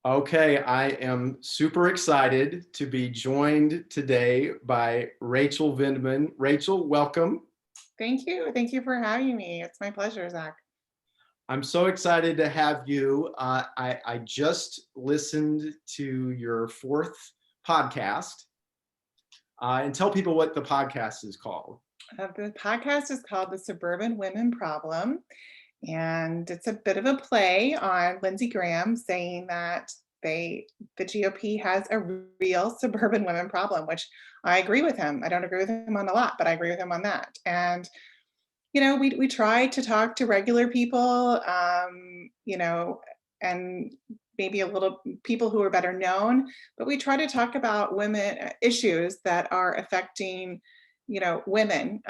Okay, I am super excited to be joined today by Rachel Vindman. Rachel, welcome. Thank you. Thank you for having me. It's my pleasure, Zach. I'm so excited to have you. I just listened to your fourth podcast, and tell people what the podcast is called. The podcast is called The Suburban Women Problem, and it's a bit of a play on Lindsey Graham saying that the GOP has a real suburban women problem, which I agree with him. I don't agree with him on a lot, but I agree with him on that. And we try to talk to regular people, and maybe a little people who are better known, but we try to talk about women issues that are affecting, women,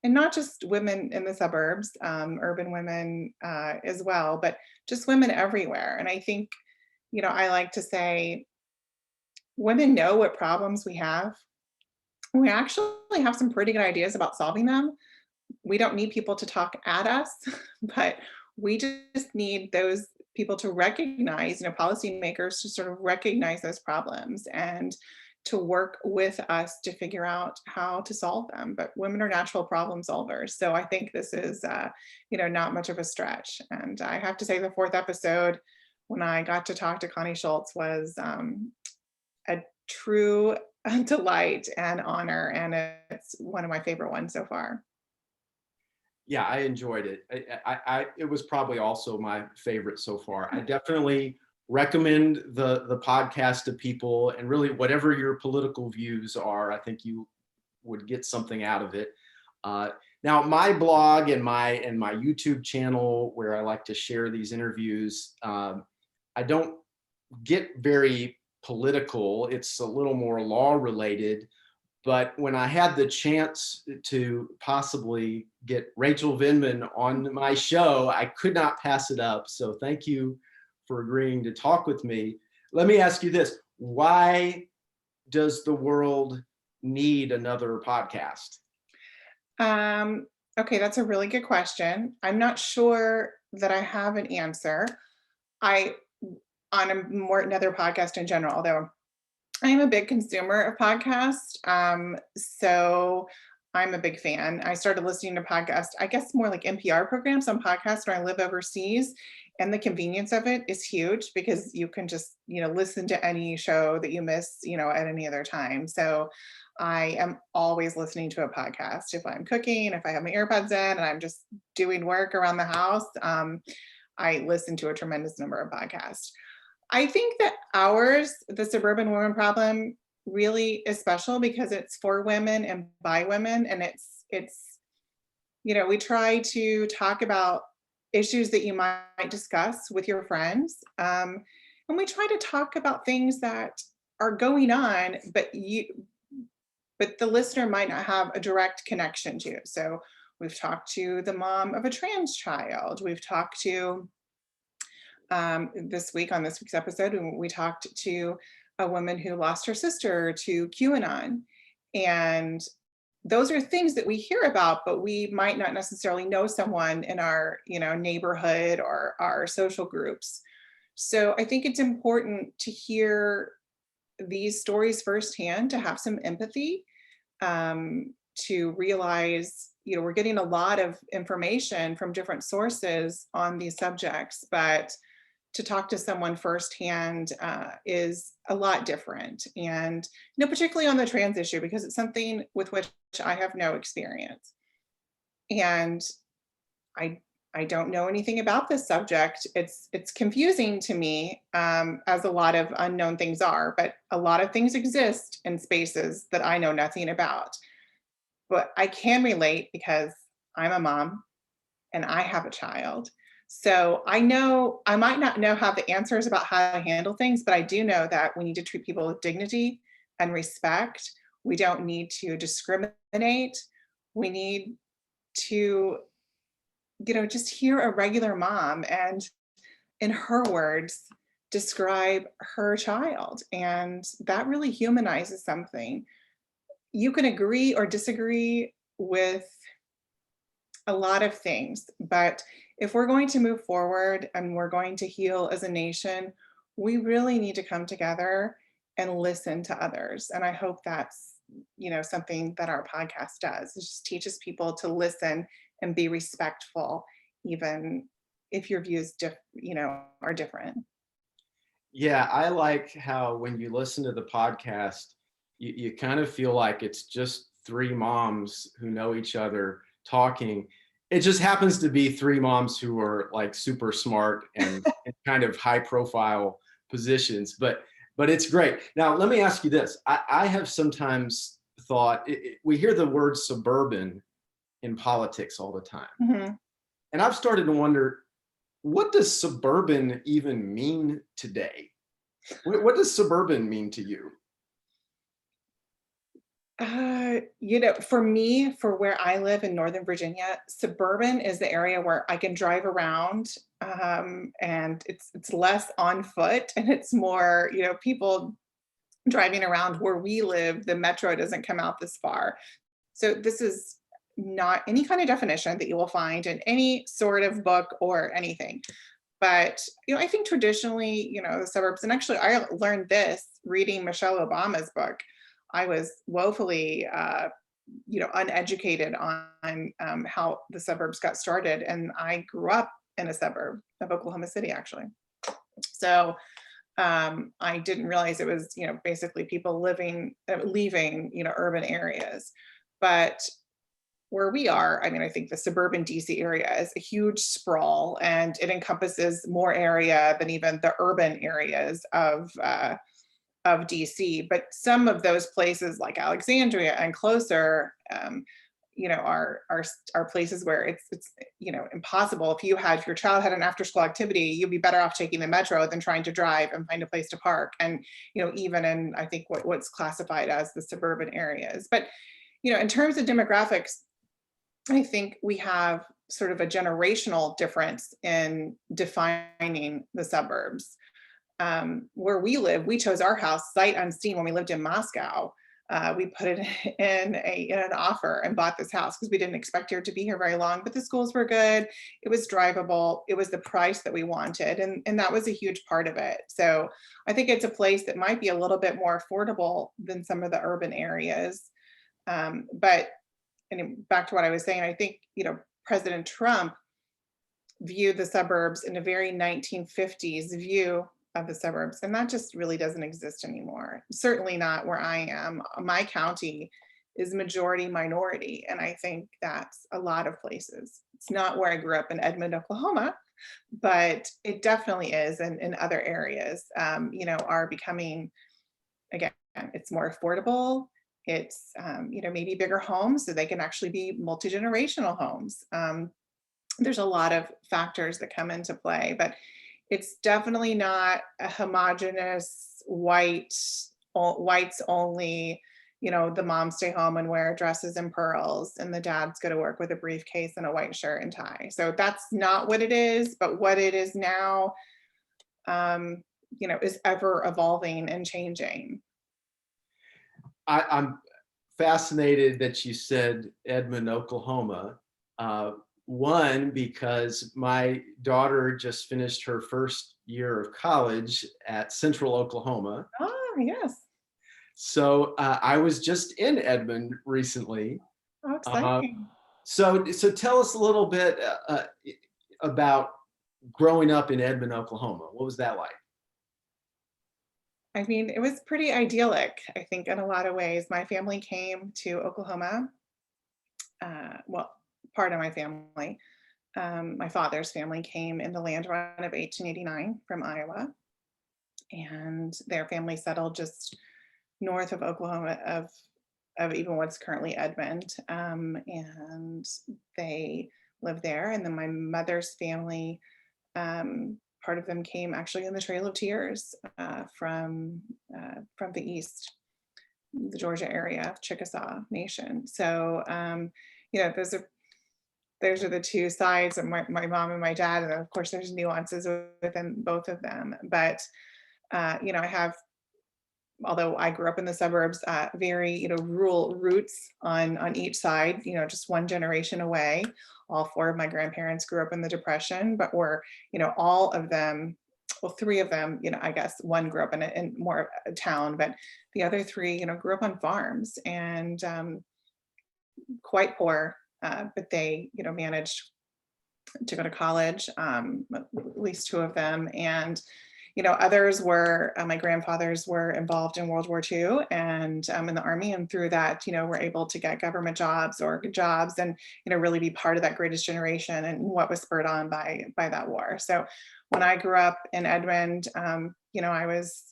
and not just women in the suburbs, urban women as well, but just women everywhere. And I think, I like to say women know what problems we have. We actually have some pretty good ideas about solving them. We don't need people to talk at us, but we just need those people to recognize, policymakers to sort of recognize those problems and to work with us to figure out how to solve them. But women are natural problem solvers. So I think this is, not much of a stretch. And I have to say the fourth episode, when I got to talk to Connie Schultz, was a true delight and honor. And it's one of my favorite ones so far. Yeah, I enjoyed it. It was probably also my favorite so far. I definitely recommend the podcast to people, and really whatever your political views are, I think you would get something out of it. Now, my blog and my YouTube channel, where I like to share these interviews, I don't get very political. It's a little more law related. But when I had the chance to possibly get Rachel Vindman on my show, I could not pass it up. So thank you for agreeing to talk with me. Let me ask you this. Why does the world need another podcast? Okay, that's a really good question. I'm not sure that I have an answer. I on another podcast in general, although I am a big consumer of podcasts. So I'm a big fan. I started listening to podcasts, I guess more like NPR programs on podcasts when I live overseas. And the convenience of it is huge because you can just, listen to any show that you miss, at any other time. So I am always listening to a podcast. If I'm cooking, if I have my earbuds in and I'm just doing work around the house, I listen to a tremendous number of podcasts. I think that the suburban woman problem, really is special because it's for women and by women. And we try to talk about issues that you might discuss with your friends. And we try to talk about things that are going on, but the listener might not have a direct connection to. So we've talked to the mom of a trans child. We've talked to this week's episode, we talked to a woman who lost her sister to QAnon. And those are things that we hear about, but we might not necessarily know someone in our, neighborhood or our social groups. So I think it's important to hear these stories firsthand, to have some empathy, to realize, we're getting a lot of information from different sources on these subjects, but to talk to someone firsthand is a lot different. And, particularly on the trans issue, because it's something with which I have no experience. And I don't know anything about this subject. It's confusing to me, as a lot of unknown things are, but a lot of things exist in spaces that I know nothing about. But I can relate because I'm a mom and I have a child. So I know I might not know how the answers about how to handle things, but I do know that we need to treat people with dignity and respect. We don't need to discriminate. We need to, just hear a regular mom and, in her words, describe her child. And that really humanizes something. You can agree or disagree with a lot of things, but if we're going to move forward and we're going to heal as a nation, we really need to come together and listen to others. And I hope that's, something that our podcast does. It just teaches people to listen and be respectful, even if your views are different. Yeah, I like how when you listen to the podcast, you kind of feel like it's just three moms who know each other talking. It just happens to be three moms who are like super smart and in kind of high profile positions, but it's great. Now, let me ask you this. I have sometimes thought we hear the word suburban in politics all the time. Mhm. And I've started to wonder, what does suburban even mean today? What does suburban mean to you? For me, for where I live in Northern Virginia, suburban is the area where I can drive around, and it's less on foot and it's more, people driving around. Where we live, the metro doesn't come out this far. So this is not any kind of definition that you will find in any sort of book or anything. But, I think traditionally, the suburbs, and actually I learned this reading Michelle Obama's book. I was woefully, uneducated on how the suburbs got started. And I grew up in a suburb of Oklahoma City, actually. So I didn't realize it was, basically people leaving, urban areas. But where we are, I mean, I think the suburban DC area is a huge sprawl, and it encompasses more area than even the urban areas of DC. But some of those places, like Alexandria and closer, are places where it's impossible. If your child had an after school activity, you'd be better off taking the metro than trying to drive and find a place to park. And even in, I think, what's classified as the suburban areas. But in terms of demographics, I think we have sort of a generational difference in defining the suburbs. Where we live, we chose our house sight unseen when we lived in Moscow. We put it in an offer and bought this house because we didn't expect her to be here very long, but the schools were good. It was drivable. It was the price that we wanted. And that was a huge part of it. So I think it's a place that might be a little bit more affordable than some of the urban areas. But back to what I was saying, I think, President Trump viewed the suburbs in a very 1950s view of the suburbs, and that just really doesn't exist anymore. Certainly not where I am. My county is majority minority, and I think that's a lot of places. It's not where I grew up in Edmond, Oklahoma, but it definitely is in other areas, are becoming, again, it's more affordable. It's, maybe bigger homes so they can actually be multi-generational homes. There's a lot of factors that come into play, but it's definitely not a homogenous whites only, the moms stay home and wear dresses and pearls and the dads go to work with a briefcase and a white shirt and tie. So that's not what it is, but what it is now, is ever evolving and changing. I'm fascinated that you said Edmond, Oklahoma. One, because my daughter just finished her first year of college at Central Oklahoma. Oh, yes. So I was just in Edmond recently. Oh, exciting. So tell us a little bit about growing up in Edmond, Oklahoma. What was that like? I mean, it was pretty idyllic, I think, in a lot of ways. My family came to Oklahoma. Well, part of my family, my father's family came in the land run of 1889 from Iowa, and their family settled just north of Oklahoma, of even what's currently Edmond, and they lived there. And then my mother's family, part of them came actually in the Trail of Tears, from the east, the Georgia area of Chickasaw Nation. So those are the two sides of my mom and my dad, and of course there's nuances within both of them. But I have, although I grew up in the suburbs, very rural roots on each side. Just one generation away. All four of my grandparents grew up in the Depression, but were all of them well, three of them, I guess one grew up in more of a town, but the other three, grew up on farms and quite poor, but they, managed to go to college, at least two of them. And, others were, my grandfathers were involved in World War II and in the Army. And through that, were able to get government jobs or good jobs and, really be part of that greatest generation and what was spurred on by that war. So when I grew up in Edmond, I was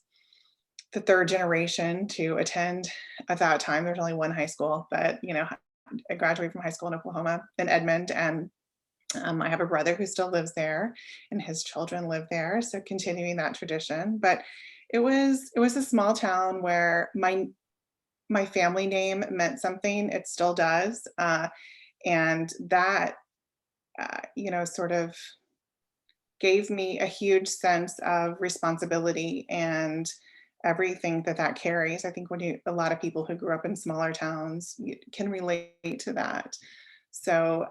the third generation to attend at that time. There's only one high school, but, I graduated from high school in Oklahoma, in Edmond, and I have a brother who still lives there, and his children live there. So continuing that tradition, but it was a small town where my family name meant something. It still does, and that sort of gave me a huge sense of responsibility and everything that carries. I think a lot of people who grew up in smaller towns can relate to that. So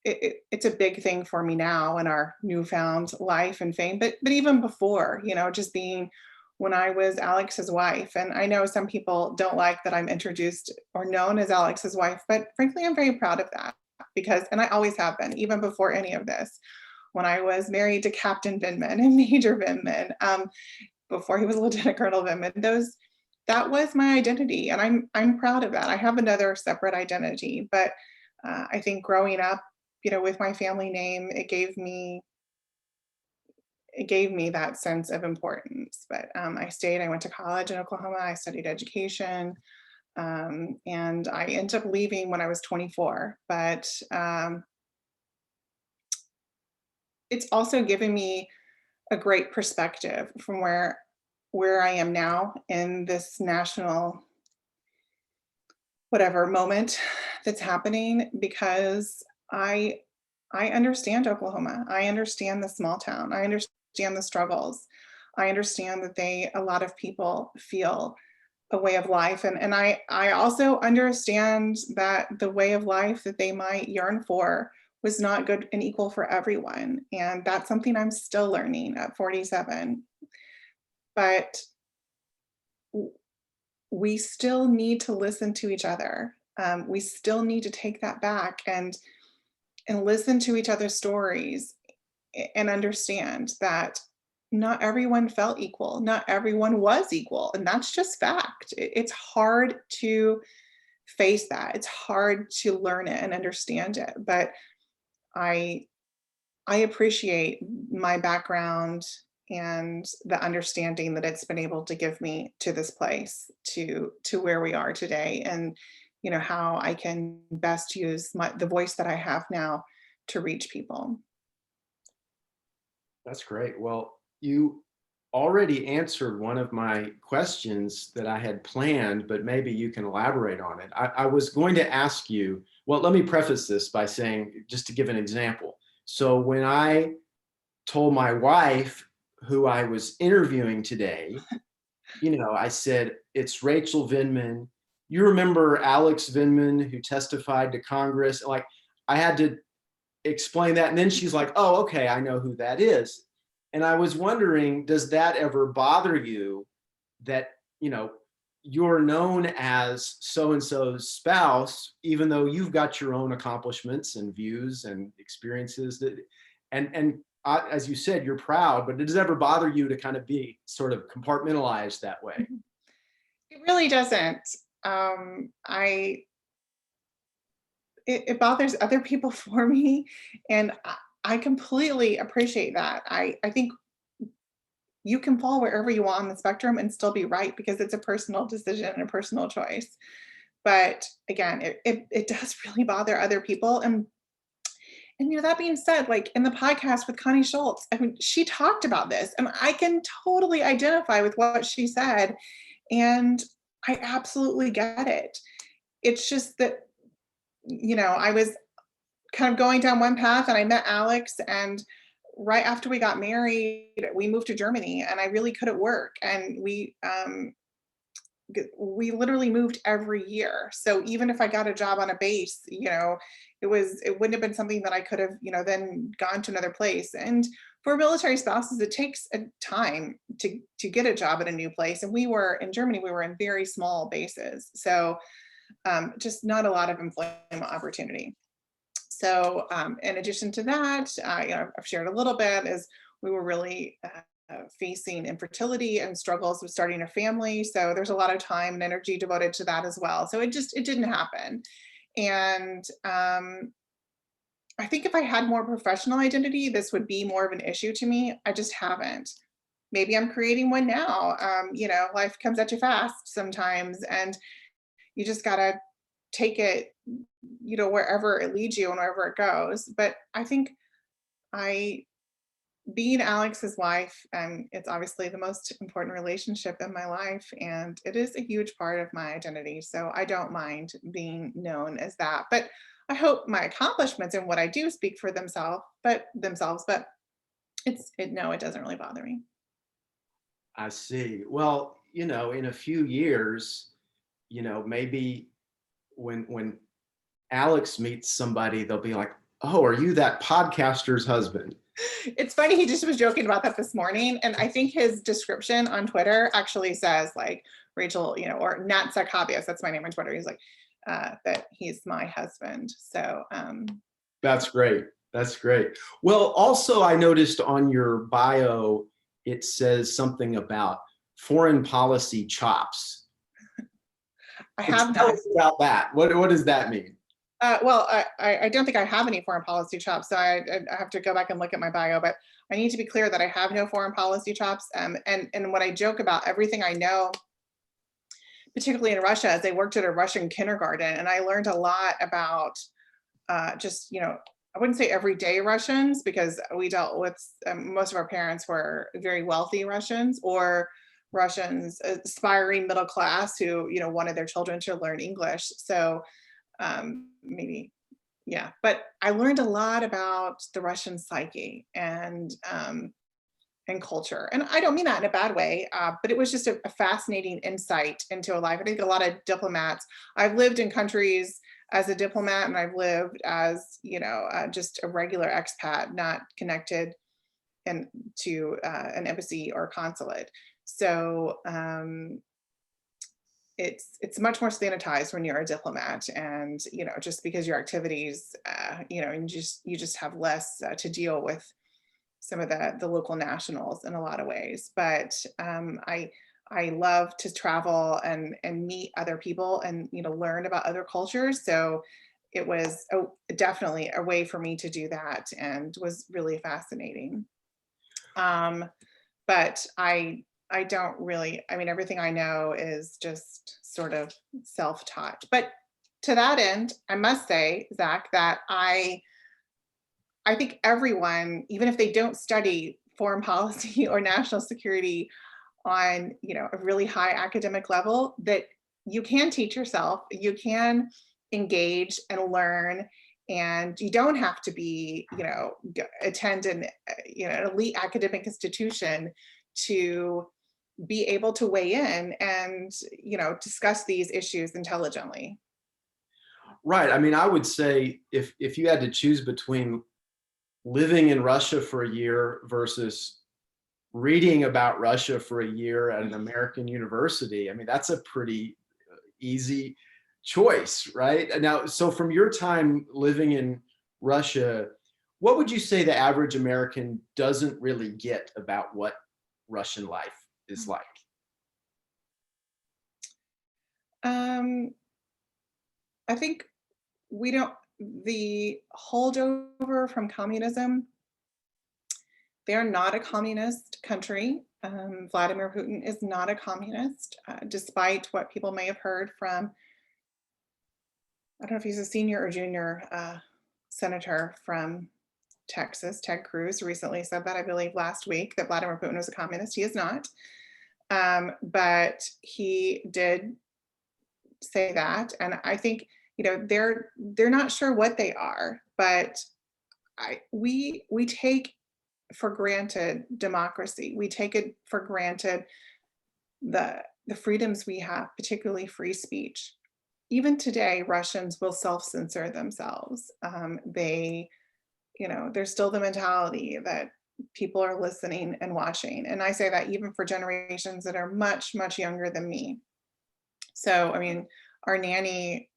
it's a big thing for me now in our newfound life and fame, but even before, just being when I was Alex's wife. And I know some people don't like that I'm introduced or known as Alex's wife, but frankly, I'm very proud of that because, and I always have been, even before any of this, when I was married to Captain Vindman and Major Vindman, before he was Lieutenant Colonel Vindman, that was my identity, and I'm proud of that. I have another separate identity, but I think growing up, with my family name, it gave me that sense of importance. But I went to college in Oklahoma. I studied education, and I ended up leaving when I was 24. But it's also given me a great perspective from where I am now in this national whatever moment that's happening because I I understand Oklahoma. I understand the small town. I understand the struggles. I understand that a lot of people feel a way of life. And I also understand that the way of life that they might yearn for was not good and equal for everyone. And that's something I'm still learning at 47. But we still need to listen to each other. We still need to take that back and listen to each other's stories and understand that not everyone felt equal, not everyone was equal, and that's just fact. It's hard to face that. It's hard to learn it and understand it, but I I appreciate my background and the understanding that it's been able to give me to this place, to where we are today, and how I can best use the voice that I have now to reach people. That's great. Well, you already answered one of my questions that I had planned, but maybe you can elaborate on it. I was going to ask you, well, let me preface this by saying, just to give an example. So when I told my wife who I was interviewing today, I said, it's Rachel Vindman. You remember Alex Vindman who testified to Congress? Like, I had to explain that. And then she's like, oh, okay, I know who that is. And I was wondering, does that ever bother you that, you're known as so-and-so's spouse, even though you've got your own accomplishments and views and experiences as you said, you're proud, but does it ever bother you to kind of be sort of compartmentalized that way? It really doesn't. I it bothers other people for me, and I completely appreciate that. I think you can fall wherever you want on the spectrum and still be right because it's a personal decision and a personal choice. But again, it does really bother other people. And that being said, like in the podcast with Connie Schultz, I mean, she talked about this, and I can totally identify with what she said, and I absolutely get it. It's just that I was kind of going down one path and I met Alex, and right after we got married, we moved to Germany and I really couldn't work. And we literally moved every year. So even if I got a job on a base, it wouldn't have been something that I could have, then gone to another place. And for military spouses, it takes a time to get a job at a new place. And we were in Germany, we were in very small bases. So just not a lot of employment opportunity. So in addition to that, I've shared a little bit is we were really facing infertility and struggles with starting a family. So there's a lot of time and energy devoted to that as well. So it didn't happen. And I think if I had more professional identity, this would be more of an issue to me. I just haven't. Maybe I'm creating one now. Life comes at you fast sometimes, and you just gotta take it, wherever it leads you and wherever it goes. But I think I, being Alex's wife, it's obviously the most important relationship in my life, and it is a huge part of my identity. So I don't mind being known as that. But I hope my accomplishments and what I do speak for themselves. But no, it doesn't really bother me. I see. Well, in a few years, maybe when Alex meets somebody, they'll be like, "Oh, are you that podcaster's husband?" It's funny, he just was joking about that this morning. And I think his description on Twitter actually says like Rachel, or Nat Sacabias, that's my name on Twitter. He's like, that he's my husband. So That's great. That's great. Well, also I noticed on your bio, it says something about foreign policy chops. I have Tell none. us about that. What does that mean? Well, I don't think I have any foreign policy chops, so I have to go back and look at my bio. But I need to be clear that I have no foreign policy chops. And what I joke about, everything I know, particularly in Russia, is I worked at a Russian kindergarten, and I learned a lot about just I wouldn't say everyday Russians, because we dealt with most of our parents were very wealthy Russians, or Russians aspiring middle class who wanted their children to learn English. So maybe, yeah. But I learned a lot about the Russian psyche and culture. And I don't mean that in a bad way, but it was just a fascinating insight into a life. I think a lot of diplomats, I've lived in countries as a diplomat, and I've lived as, just a regular expat, not connected to an embassy or consulate. So it's much more sanitized when you're a diplomat, and just because your activities, you just have less to deal with some of the local nationals in a lot of ways. But I love to travel and meet other people and learn about other cultures. So it was definitely a way for me to do that, and was really fascinating. But I don't really, I mean, everything I know is just sort of self-taught. But to that end, I must say, Zach, that I think everyone, even if they don't study foreign policy or national security on a really high academic level, that you can teach yourself, you can engage and learn, and you don't have to be attend an elite academic institution to be able to weigh in and discuss these issues intelligently. Right. I mean, I would say if you had to choose between living in Russia for a year versus reading about Russia for a year at an American university, I mean, that's a pretty easy choice, right? Now, so from your time living in Russia, what would you say the average American doesn't really get about what Russian life is like? I think the holdover from communism, they're not a communist country. Vladimir Putin is not a communist, despite what people may have heard from, I don't know if he's a senior or junior senator from Texas, Ted Cruz, recently said that, I believe last week, that Vladimir Putin was a communist. He is not. But he did say that. And I think, they're not sure what they are, but we take for granted democracy. We take it for granted the freedoms we have, particularly free speech. Even today, Russians will self-censor themselves. There's still the mentality that people are listening and watching. And I say that even for generations that are much, much younger than me. So, I mean, our nanny,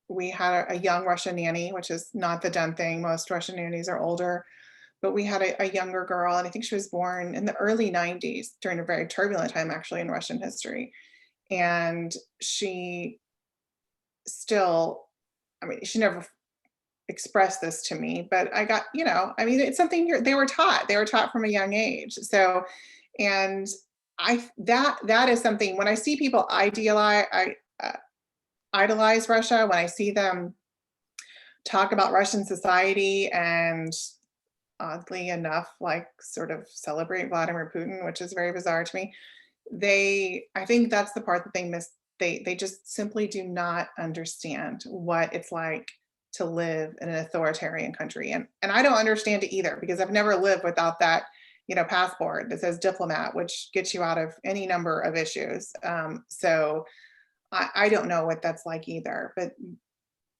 we had a young Russian nanny, which is not the done thing. Most Russian nannies are older, but we had a younger girl, and I think she was born in the early 90s during a very turbulent time, actually, in Russian history. And she still, I mean, she never expressed this to me, but I got, I mean, it's something they were taught from a young age. So, and that is something when I see people idolize Russia, when I see them talk about Russian society and oddly enough, like sort of celebrate Vladimir Putin, which is very bizarre to me. I think that's the part that they miss. They just simply do not understand what it's like to live in an authoritarian country. And I don't understand it either, because I've never lived without that, passport that says diplomat, which gets you out of any number of issues. So I don't know what that's like either, but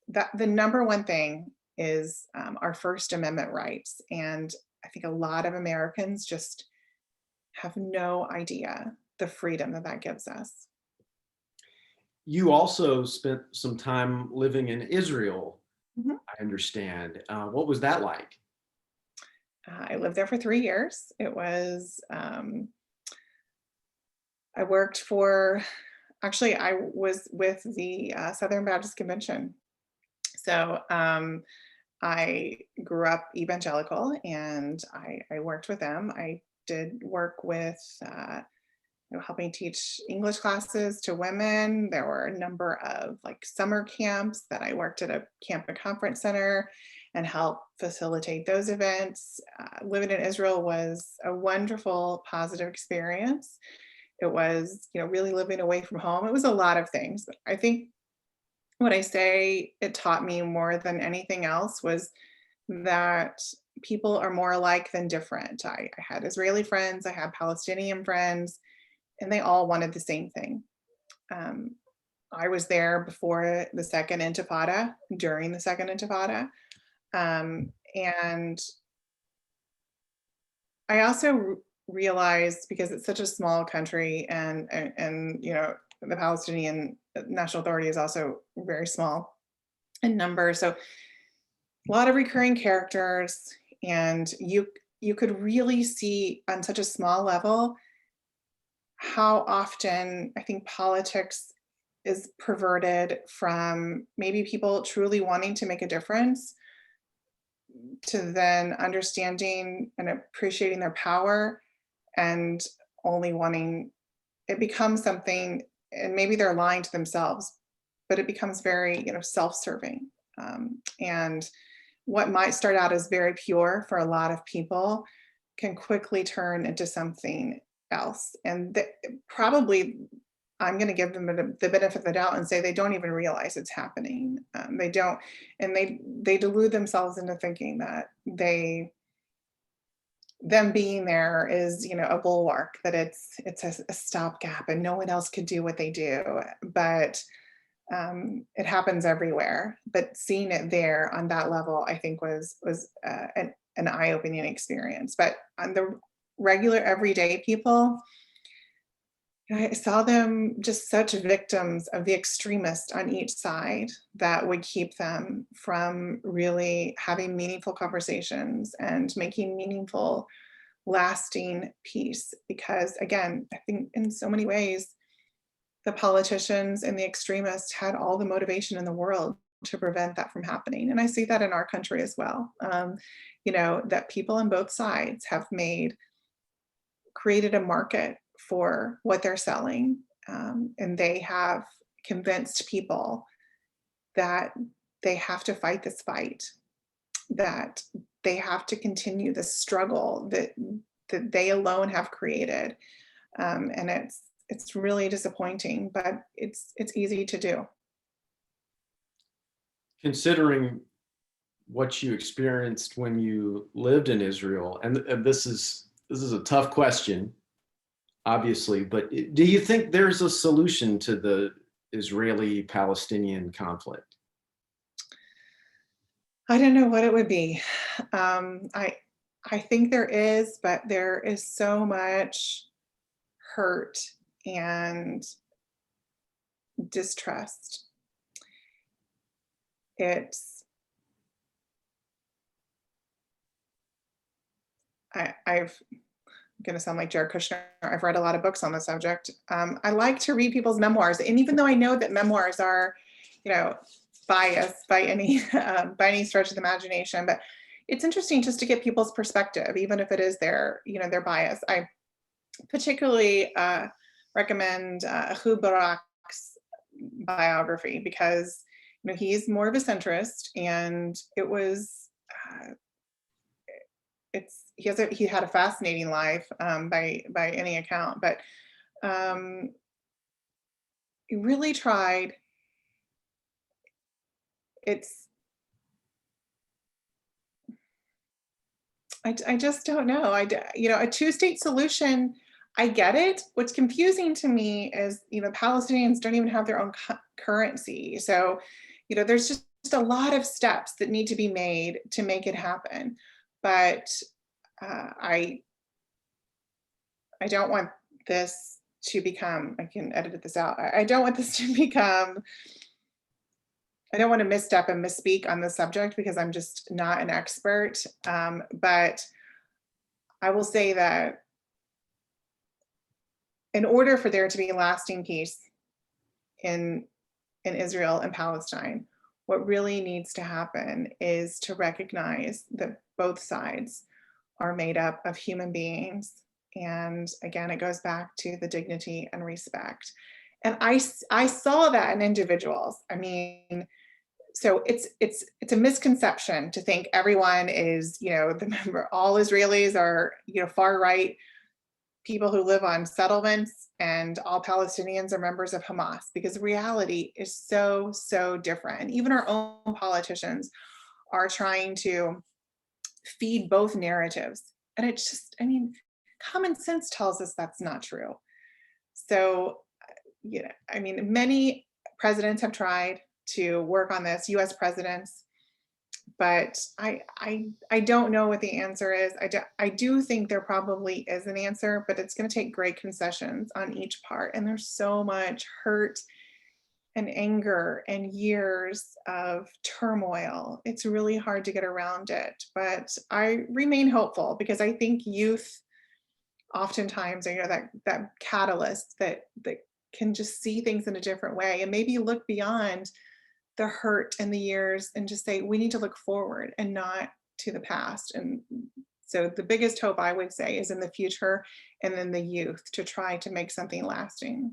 that the number one thing is our First Amendment rights. And I think a lot of Americans just have no idea the freedom that that gives us. You also spent some time living in Israel, Mhm. I understand. What was that like? I lived there for 3 years. I worked for, actually, I was with the Southern Baptist Convention. So I grew up evangelical, and I worked with them. I did work with helping teach English classes to women. There were a number of like summer camps that I worked at a camp and conference center and helped facilitate those events. Living in Israel was a wonderful, positive experience. It was, really living away from home. It was a lot of things. But I think what I say it taught me more than anything else was that people are more alike than different. I had Israeli friends, I had Palestinian friends, and they all wanted the same thing. Um, I was there before the Second Intifada, during the Second Intifada. And I also realized, because it's such a small country, and the Palestinian National Authority is also very small in number, so a lot of recurring characters, and you could really see on such a small level how often I think politics is perverted from maybe people truly wanting to make a difference to then understanding and appreciating their power and only wanting, it becomes something, and maybe they're lying to themselves, but it becomes very, self-serving. And what might start out as very pure for a lot of people can quickly turn into something else. And probably I'm going to give them the benefit of the doubt and say they don't even realize it's happening. They don't, and they delude themselves into thinking that them being there is, a bulwark, that it's a stopgap and no one else could do what they do. But it happens everywhere. But seeing it there on that level, I think was an eye-opening experience. But on the regular everyday people, I saw them just such victims of the extremists on each side that would keep them from really having meaningful conversations and making meaningful, lasting peace. Because again, I think in so many ways, the politicians and the extremists had all the motivation in the world to prevent that from happening. And I see that in our country as well. That people on both sides have created a market for what they're selling. And they have convinced people that they have to fight this fight, that they have to continue the struggle that they alone have created. And it's really disappointing, but it's easy to do. Considering what you experienced when you lived in Israel, and this is a tough question, obviously, but do you think there's a solution to the Israeli-Palestinian conflict? I don't know what it would be. I I think there is, but there is so much hurt and distrust. It's I've I'm going to sound like Jared Kushner. I've read a lot of books on the subject. I like to read people's memoirs, and even though I know that memoirs are, you know, biased by any stretch of the imagination, but it's interesting just to get people's perspective, even if it is their, you know, their bias. I particularly recommend Ehud Barak's biography because, you know, he's more of a centrist, and it was he had a fascinating life by any account, but he really tried. It's I just don't know. You know, a two-state solution, I get it. What's confusing to me is, you know, Palestinians don't even have their own currency. So, you know, there's just a lot of steps that need to be made to make it happen. But I don't want this to become, I can edit this out. I don't want this to become, I don't want to misstep and misspeak on the subject because I'm just not an expert. But I will say that in order for there to be lasting peace in Israel and Palestine, what really needs to happen is to recognize that both sides are made up of human beings. And again, it goes back to the dignity and respect. And I saw that in individuals. I mean, so it's a misconception to think everyone is, you know, all Israelis are, you know, far right people who live on settlements, and all Palestinians are members of Hamas, because reality is so, so different. And even our own politicians are trying to feed both narratives. And it's just, I mean, common sense tells us that's not true. So, you know, I mean, many presidents have tried to work on this, US presidents, but I don't know what the answer is. I do think there probably is an answer, but it's going to take great concessions on each part. And there's so much hurt and anger and years of turmoil. It's really hard to get around it, but I remain hopeful because I think youth oftentimes are, you know, that catalyst that can just see things in a different way and maybe look beyond the hurt and the years and just say, we need to look forward and not to the past. And so the biggest hope I would say is in the future and in the youth to try to make something lasting.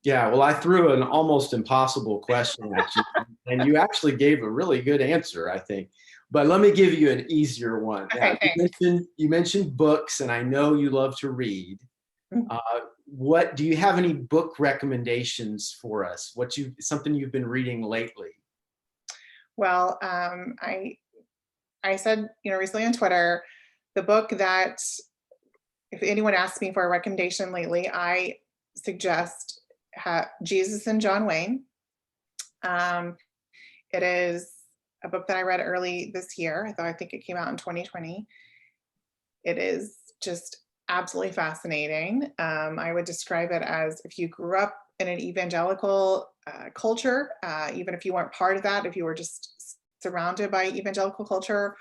Yeah, well, I threw an almost impossible question at you, and you actually gave a really good answer, I think. But let me give you an easier one. Okay, thanks. You mentioned books, and I know you love to read. Mhm. What do you have any book recommendations for us? Something you've been reading lately? Well, I said, you know, recently on Twitter, the book that if anyone asks me for a recommendation lately, I suggest Jesus and John Wayne. It is a book that I read early this year. I think it came out in 2020. It is just absolutely fascinating. I would describe it as if you grew up in an evangelical culture, even if you weren't part of that, if you were just surrounded by evangelical culture,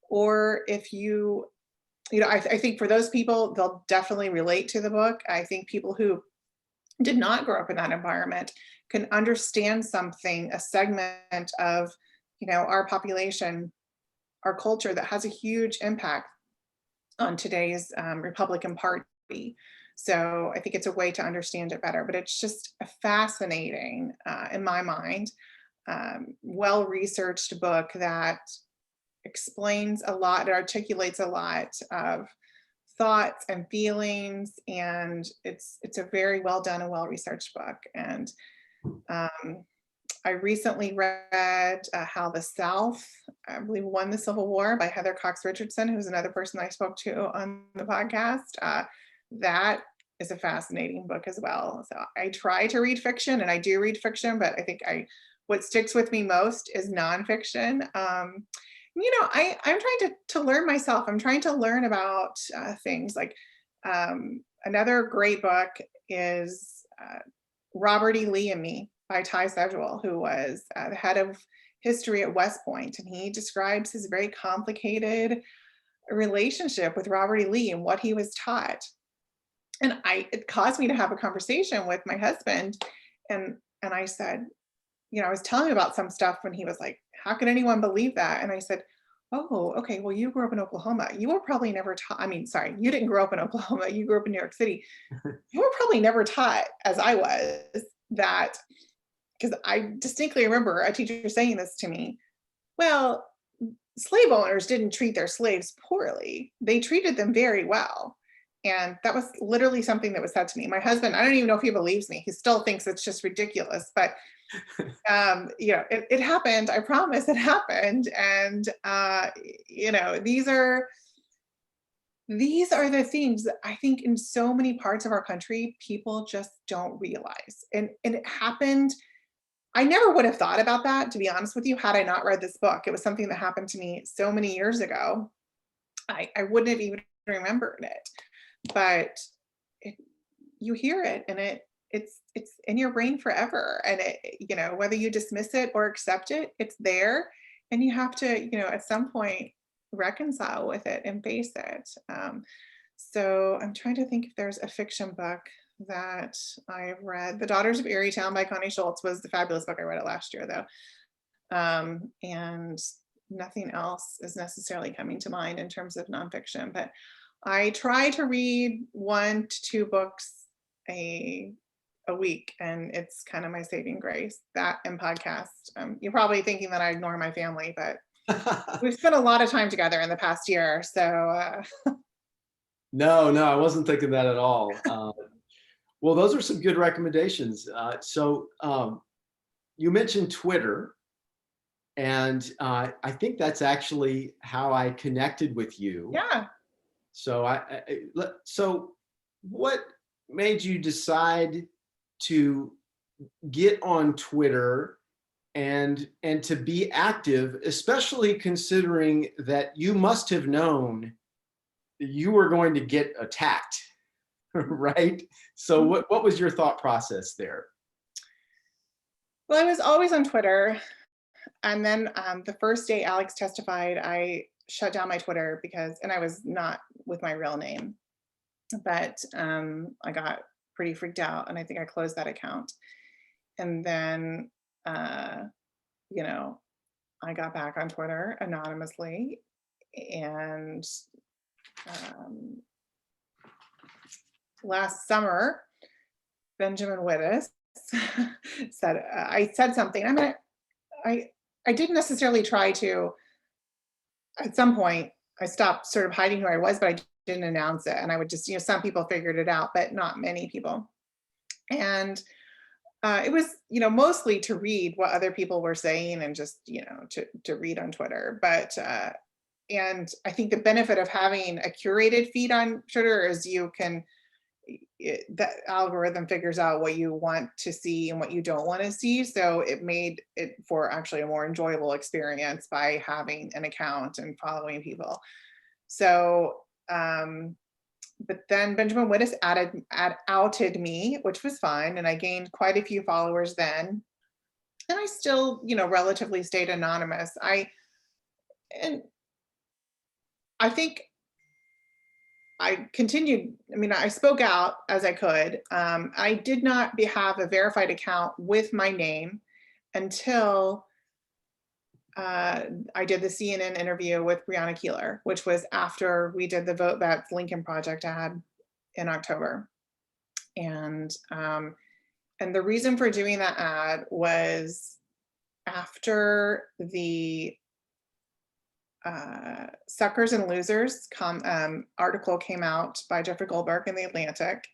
or if you know, I think for those people, they'll definitely relate to the book. I think people who did not grow up in that environment can understand something, a segment of, you know, our population, our culture that has a huge impact on today's Republican Party. So I think it's a way to understand it better, but it's just a fascinating, in my mind, well-researched book that explains a lot, it articulates a lot of thoughts and feelings, and it's a very well done and well-researched book. And I recently read How the South, I believe, won the Civil War by Heather Cox Richardson, who's another person I spoke to on the podcast. That is a fascinating book as well. So I try to read fiction, and I do read fiction, but I think what sticks with me most is nonfiction. I'm trying to learn myself. I'm trying to learn about things like another great book is Robert E. Lee and Me by Ty Sedgwill, who was the head of history at West Point, and he describes his very complicated relationship with Robert E. Lee and what he was taught. And it caused me to have a conversation with my husband, and I said, I was telling him about some stuff when he was like, "How can anyone believe that?" And I said, "Oh, okay. Well, you grew up in Oklahoma. You were probably never taught. I mean, sorry, you didn't grow up in Oklahoma. You grew up in New York City. You were probably never taught, as I was, that." Because I distinctly remember a teacher saying this to me. Well, slave owners didn't treat their slaves poorly. They treated them very well. And that was literally something that was said to me. My husband, I don't even know if he believes me. He still thinks it's just ridiculous. But it happened. I promise it happened. And these are the things that I think in so many parts of our country, people just don't realize. And it happened. I never would have thought about that, to be honest with you, had I not read this book. It was something that happened to me so many years ago. I wouldn't have even remembered it. But you hear it, and it's in your brain forever. And whether you dismiss it or accept it, it's there, and you have to, at some point reconcile with it and face it. So I'm trying to think if there's a fiction book that I've read. The Daughters of Erie-Town by Connie Schultz was the fabulous book. I read it last year, though. And nothing else is necessarily coming to mind in terms of nonfiction, but I try to read 1 to 2 books a week, and it's kind of my saving grace. That and podcast. You're probably thinking that I ignore my family, but we've spent a lot of time together in the past year. So No, I wasn't thinking that at all. Well, those are some good recommendations. You mentioned Twitter, and I think that's actually how I connected with you. yeah. So what made you decide to get on Twitter and to be active, especially considering that you must have known you were going to get attacked, right? So what was your thought process there? Well, I was always on Twitter. And then the first day Alex testified, I shut down my Twitter and I was not with my real name, but I got pretty freaked out, and I think I closed that account. And then, I got back on Twitter anonymously, and last summer, Benjamin Wittes said, I said something. I didn't necessarily try to. At some point, I stopped sort of hiding who I was, but I didn't announce it. And I would just, some people figured it out, but not many people. And it was, mostly to read what other people were saying and just, to read on Twitter. But, and I think the benefit of having a curated feed on Twitter is that algorithm figures out what you want to see and what you don't want to see. So it made it for actually a more enjoyable experience by having an account and following people. So, but then Benjamin Wittes outed me, which was fine. And I gained quite a few followers then. And I still, relatively stayed anonymous. I think I continued. I spoke out as I could. I did not have a verified account with my name until I did the CNN interview with Breonna Keeler, which was after we did the Vote That's Lincoln Project ad in October. And the reason for doing that ad was after the Suckers and Losers article came out by Jeffrey Goldberg in The Atlantic.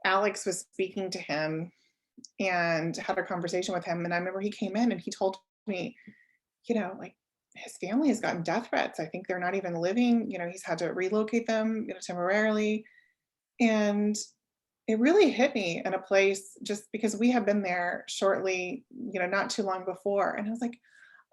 Alex was speaking to him and had a conversation with him. And I remember he came in and he told me, like his family has gotten death threats. I think they're not even living, he's had to relocate them, temporarily. And it really hit me in a place just because we have been there shortly, not too long before. And I was like,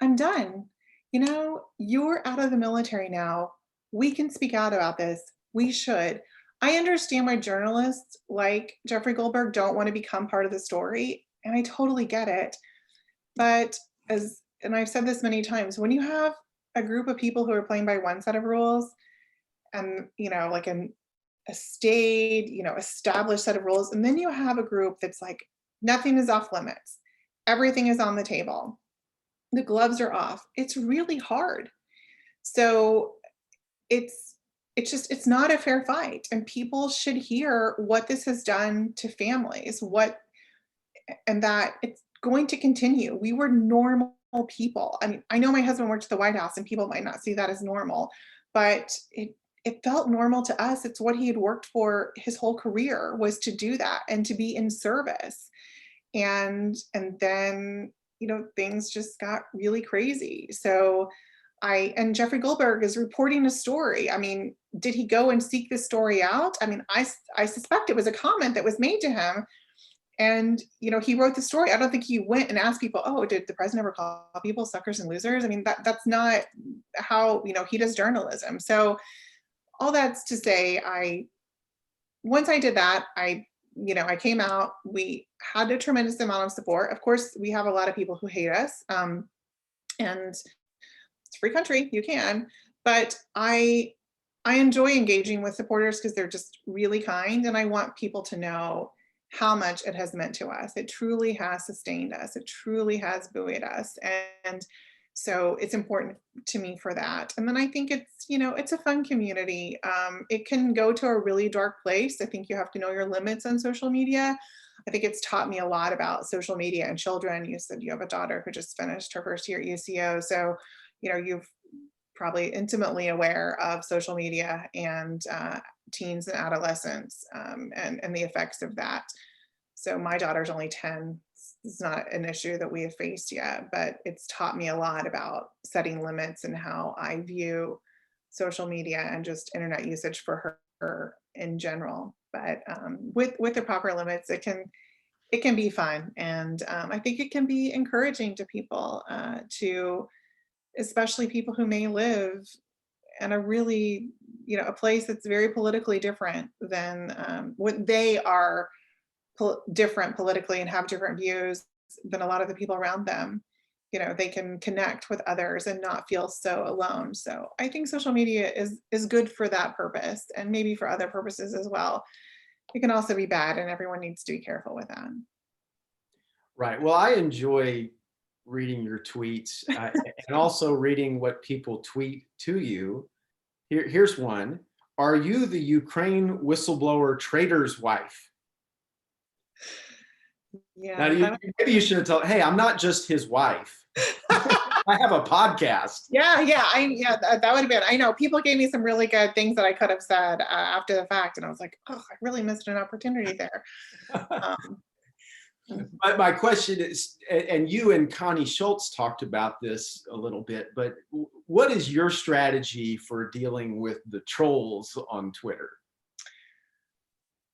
I'm done. you know, you're out of the military now. We can speak out about this. We should. I understand why journalists like Jeffrey Goldberg don't want to become part of the story, and I totally get it. But and I've said this many times, when you have a group of people who are playing by one set of rules and, like a staid, established set of rules, and then you have a group that's like, nothing is off limits. Everything is on the table. The gloves are off. It's really hard. So it's it's not a fair fight, and people should hear what this has done to families, and that it's going to continue. We were normal people. I mean, I know my husband worked at the White House and people might not see that as normal, but it felt normal to us. It's what he had worked for his whole career, was to do that and to be in service. And then, things just got really crazy. So and Jeffrey Goldberg is reporting a story. I mean, did he go and seek this story out? I mean, I suspect it was a comment that was made to him, and, he wrote the story. I don't think he went and asked people, oh, did the president ever call people suckers and losers? I mean, that's not how, he does journalism. So all that's to say, once I did that, I came out. We had a tremendous amount of support. Of course, we have a lot of people who hate us. And it's a free country, you can. But I enjoy engaging with supporters because they're just really kind. And I want people to know how much it has meant to us. It truly has sustained us. It truly has buoyed us. And so it's important to me for that. And then I think it's a fun community. It can go to a really dark place. I think you have to know your limits on social media. I think it's taught me a lot about social media and children. You said you have a daughter who just finished her first year at UCO. So, you've probably intimately aware of social media and teens and adolescents, and the effects of that. So my daughter's only 10. It's not an issue that we have faced yet, but it's taught me a lot about setting limits and how I view social media and just internet usage for her in general. But with the proper limits, it can be fun, and I think it can be encouraging to people, especially people who may live in a really, a place that's very politically different than what they are different politically and have different views than a lot of the people around them. They can connect with others and not feel so alone. So I think social media is good for that purpose, and maybe for other purposes as well. It can also be bad, and everyone needs to be careful with that. Right. Well, I enjoy reading your tweets, and also reading what people tweet to you. Here's one. Are you the Ukraine whistleblower traitor's wife? Now, Yeah. maybe you should have told, hey, I'm not just his wife. I have a podcast. Yeah, that would have been. I know people gave me some really good things that I could have said after the fact, and I was like, oh, I really missed an opportunity there. But my question is, and you and Connie Schultz talked about this a little bit, but what is your strategy for dealing with the trolls on Twitter?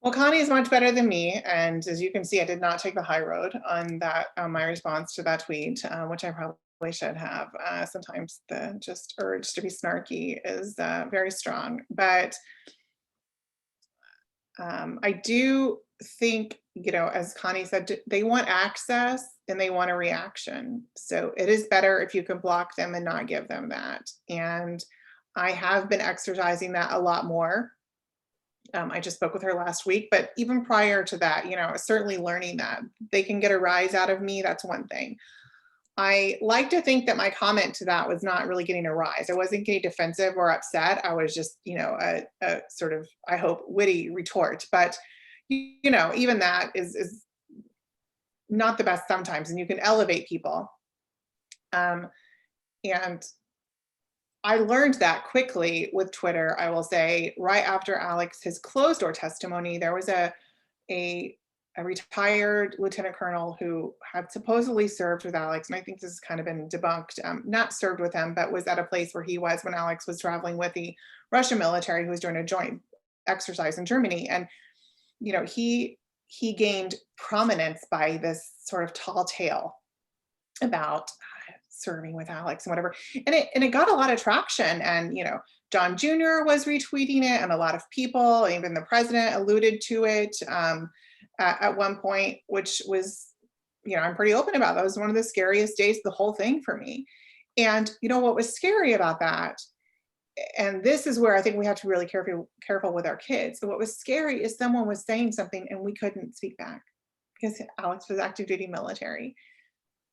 Well, Connie is much better than me, and as you can see, I did not take the high road on that, my response to that tweet, which I probably should have. Sometimes the just urge to be snarky is very strong, but I do think, as Connie said, they want access and they want a reaction. So it is better if you can block them and not give them that. And I have been exercising that a lot more. I just spoke with her last week, but even prior to that, certainly learning that they can get a rise out of me. That's one thing. I like to think that my comment to that was not really getting a rise. I wasn't getting defensive or upset. I was just, a sort of, I hope, witty retort. But, even that is not the best sometimes, and you can elevate people. And I learned that quickly with Twitter. I will say, right after his closed door testimony, there was a retired lieutenant colonel who had supposedly served with Alex, and I think this has kind of been debunked, not served with him, but was at a place where he was when Alex was traveling with the Russian military, who was doing a joint exercise in Germany. And, he gained prominence by this sort of tall tale about serving with Alex and whatever. And it got a lot of traction. And John Jr. was retweeting it, and a lot of people, even the president, alluded to it at one point, which was, I'm pretty open about. That was one of the scariest days, the whole thing for me. And what was scary about that, and this is where I think we have to be really careful with our kids. So what was scary is someone was saying something and we couldn't speak back because Alex was active duty military.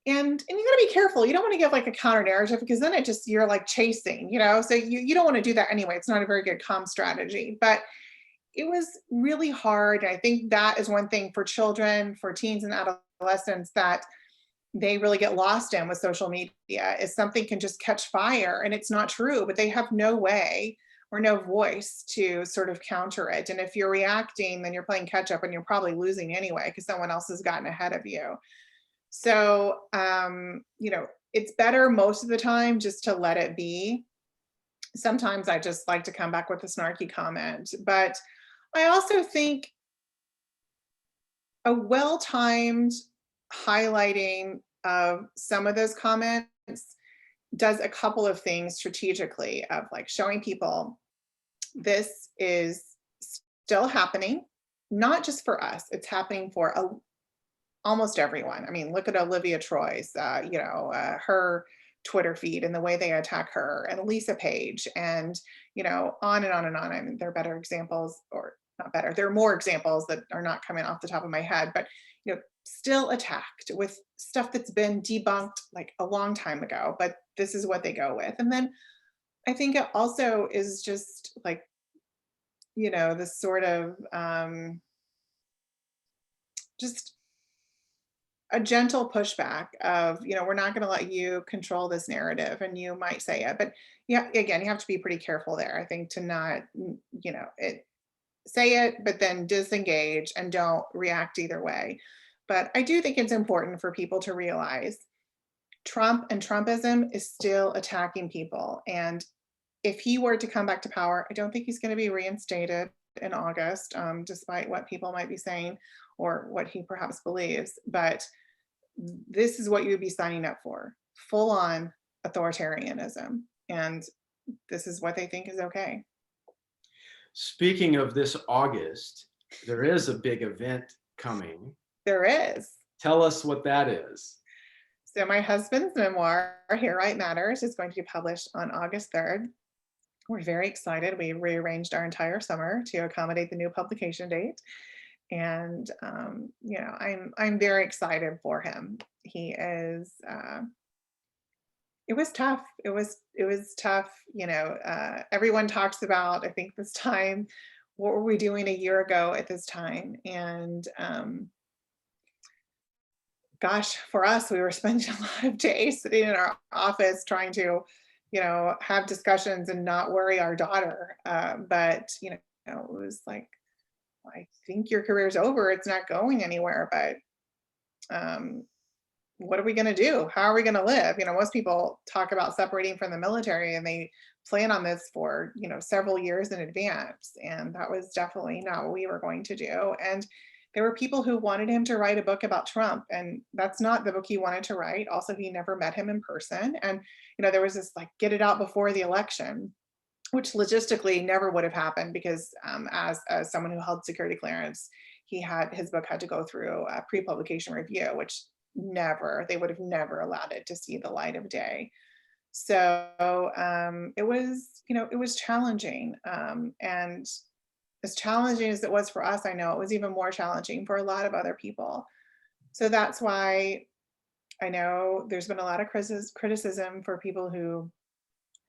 And you got to be careful. You don't want to give like a counter narrative, because then you're like chasing, so you don't want to do that anyway. It's not a very good comm strategy, but it was really hard. I think that is one thing for children, for teens and adolescents, that they really get lost in with social media, is something can just catch fire and it's not true, but they have no way or no voice to sort of counter it. And if you're reacting, then you're playing catch up and you're probably losing anyway because someone else has gotten ahead of you. So, it's better most of the time just to let it be. Sometimes I just like to come back with a snarky comment, but I also think a well-timed highlighting of some of those comments does a couple of things strategically, of like showing people this is still happening, not just for us, it's happening for almost everyone. I mean, look at Olivia Troy's, her Twitter feed and the way they attack her, and Lisa Page, and, on and on and on. I mean, there are better examples, or not better, there are more examples that are not coming off the top of my head, but, still attacked with stuff that's been debunked like a long time ago, but this is what they go with. And then I think it also is just like, this sort of just a gentle pushback of, we're not going to let you control this narrative, and you might say it, but yeah, again, you have to be pretty careful there, I think, to not, say it, but then disengage and don't react either way. But I do think it's important for people to realize Trump and Trumpism is still attacking people. And if he were to come back to power, I don't think he's going to be reinstated in August, despite what people might be saying or what he perhaps believes. But this is what you would be signing up for: full on authoritarianism. And this is what they think is okay. Speaking of this August, there is a big event coming. There is. Tell us what that is. So my husband's memoir, Here Right Matters, is going to be published on August 3rd. We're very excited. We rearranged our entire summer to accommodate the new publication date. And, I'm very excited for him. He is, it was tough. It was tough. Everyone talks about, I think this time, what were we doing a year ago at this time? And, gosh, for us, we were spending a lot of days sitting in our office trying to, have discussions and not worry our daughter. But, it was like, I think your career's over. It's not going anywhere, but what are we going to do? How are we going to live? Most people talk about separating from the military and they plan on this for, several years in advance. And that was definitely not what we were going to do. And there were people who wanted him to write a book about Trump, and that's not the book he wanted to write. Also, he never met him in person. And, there was this like, get it out before the election, which logistically never would have happened because as someone who held security clearance, his book had to go through a pre-publication review, which they would have never allowed it to see the light of day. So it was challenging. And as challenging as it was for us, I know it was even more challenging for a lot of other people. So that's why I know there's been a lot of criticism for people who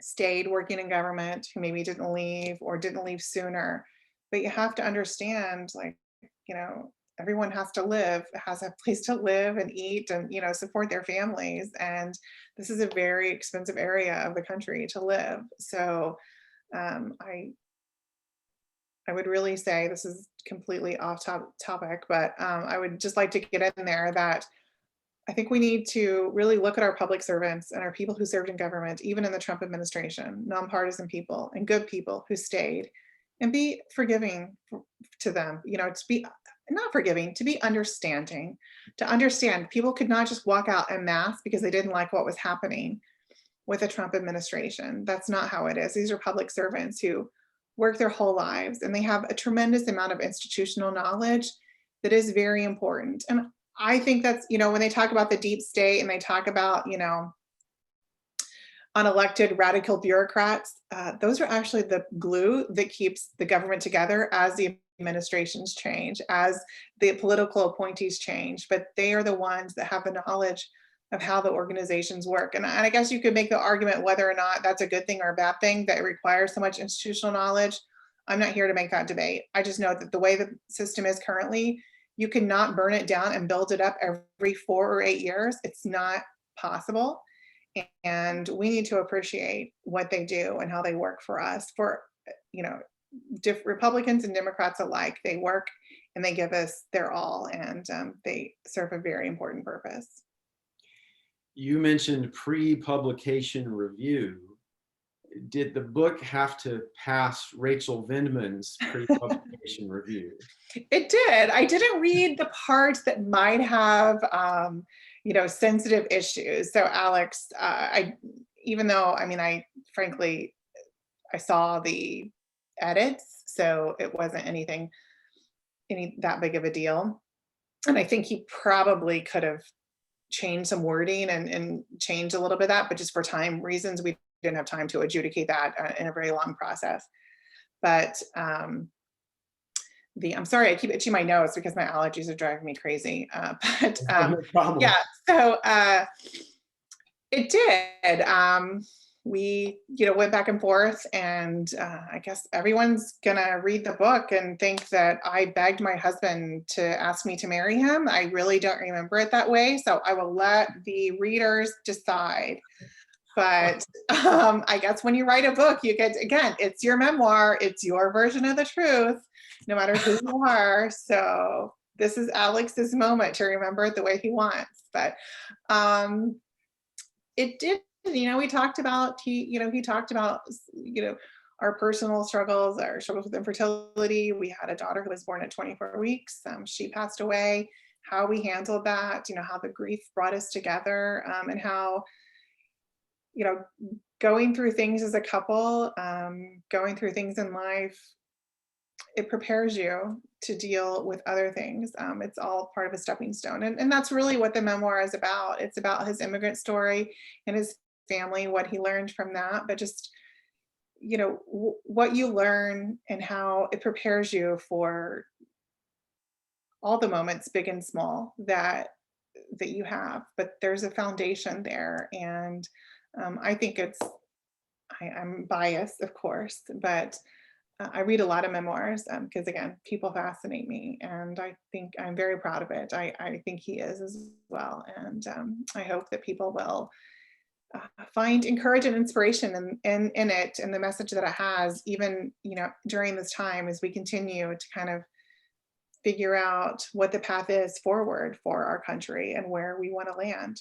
stayed working in government, who maybe didn't leave or didn't leave sooner. But you have to understand, like, everyone has to live, has a place to live and eat and, support their families. And this is a very expensive area of the country to live. So I would really say, this is completely off topic, but I would just like to get in there that I think we need to really look at our public servants and our people who served in government, even in the Trump administration, nonpartisan people and good people who stayed, and be forgiving to them. To be not forgiving, to be understanding, to understand people could not just walk out en masse because they didn't like what was happening with the Trump administration. That's not how it is. These are public servants who work their whole lives and they have a tremendous amount of institutional knowledge that is very important. And I think that's, when they talk about the deep state and they talk about, unelected radical bureaucrats, those are actually the glue that keeps the government together as the administrations change, as the political appointees change. But they are the ones that have the knowledge of how the organizations work. And I guess you could make the argument whether or not that's a good thing or a bad thing that it requires so much institutional knowledge. I'm not here to make that debate. I just know that the way the system is currently, you cannot burn it down and build it up every 4 or 8 years. It's not possible. And we need to appreciate what they do and how they work for us, for, Republicans and Democrats alike. They work and they give us their all, and they serve a very important purpose. You mentioned pre-publication review. Did the book have to pass Rachel Vindman's pre-publication review? It did. I didn't read the parts that might have, sensitive issues. So Alex, even though, I frankly, I saw the edits, so it wasn't any that big of a deal. And I think he probably could have changed some wording and changed a little bit of that, but just for time reasons, we didn't have time to adjudicate that in a very long process. But I'm sorry, I keep itching my nose because my allergies are driving me crazy. No problem. Yeah, so it did. We, went back and forth, and I guess everyone's gonna read the book and think that I begged my husband to ask me to marry him. I really don't remember it that way, so I will let the readers decide. But I guess when you write a book, you get, again, it's your memoir, it's your version of the truth, no matter who you are. So this is Alex's moment to remember it the way he wants. But it did, we talked about, he talked about, our personal struggles, our struggles with infertility. We had a daughter who was born at 24 weeks. She passed away, how we handled that, how the grief brought us together, and how, going through things as a couple, going through things in life, it prepares you to deal with other things. It's all part of a stepping stone. And that's really what the memoir is about. It's about his immigrant story and his family, what he learned from that, but just, what you learn and how it prepares you for all the moments, big and small, that you have. But there's a foundation there. And I think I'm biased, of course, but I read a lot of memoirs because, again, people fascinate me, and I think I'm very proud of it. I think he is as well, and I hope that people will find encouragement and inspiration in it, and the message that it has, even during this time as we continue to kind of figure out what the path is forward for our country and where we want to land.